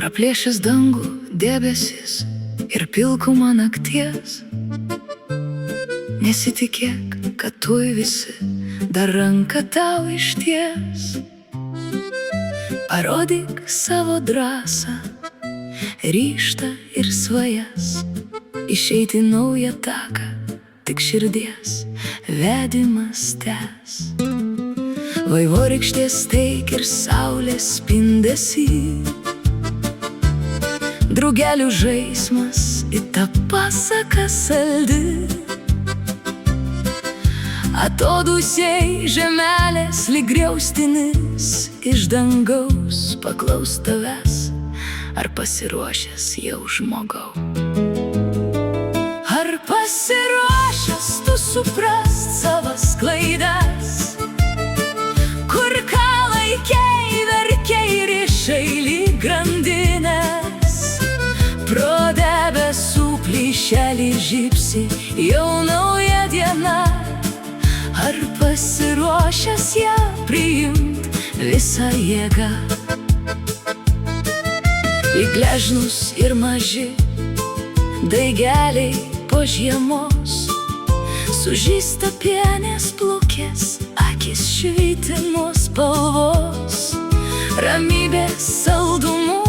praplėšęs dangų debesis ir pilkumą nakties. Nesitikėk, kad tuoj visi dar ranką tau išties. Parodyk savo drąsą, ryžtą ir svajas, išeiti naują taką, tik širdies vedimas tęs. Vaivorykštės teik ir saulės spindesį, drugelių žaismas į tą pasaką saldi. Atodūsiai žemelės lyg griaustinis iš dangaus paklaus tavęs, ar pasiruošęs jau žmogau. Ar pasiruošęs tu suprast savas klaidas, kur ką laikei, verkei rišai lyg grandinės. Pro debesų plyšelį žybsi jau nauja diena. Ar pasiruošęs ją priimt visą jėgą? Lyg gležnus ir maži daigeliai po žiemos, sužysta pienės plukės, akis švitimos spalvos, ramybės saldumų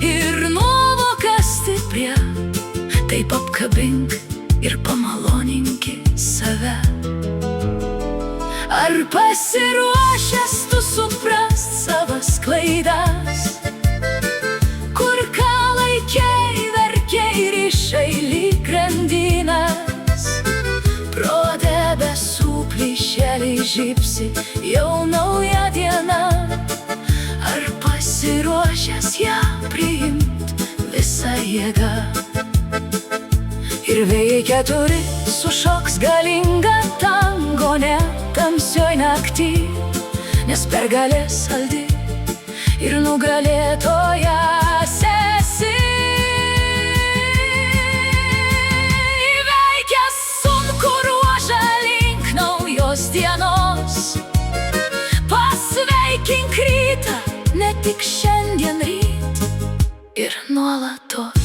ir nuovoka stipria. Taip apkabink ir pamaloninki save. Ar pasiruošęs tu suprast savas klaidas, kur ką laikei, verkei rišai lyg grandinės. Pro debesų plyšelį žybsi jau nauja diena. Ar pasiruošęs ją priimt visą jėgą? Ir vėjai keturi sušoks galingą tango net tamsioj naktį, nes pergalė saldi ir nugalėtojas esi. Įveikęs sunkų ruožą link naujos dienos, pasveikink rytą, ne tik šiandien ryt ir nuolatos.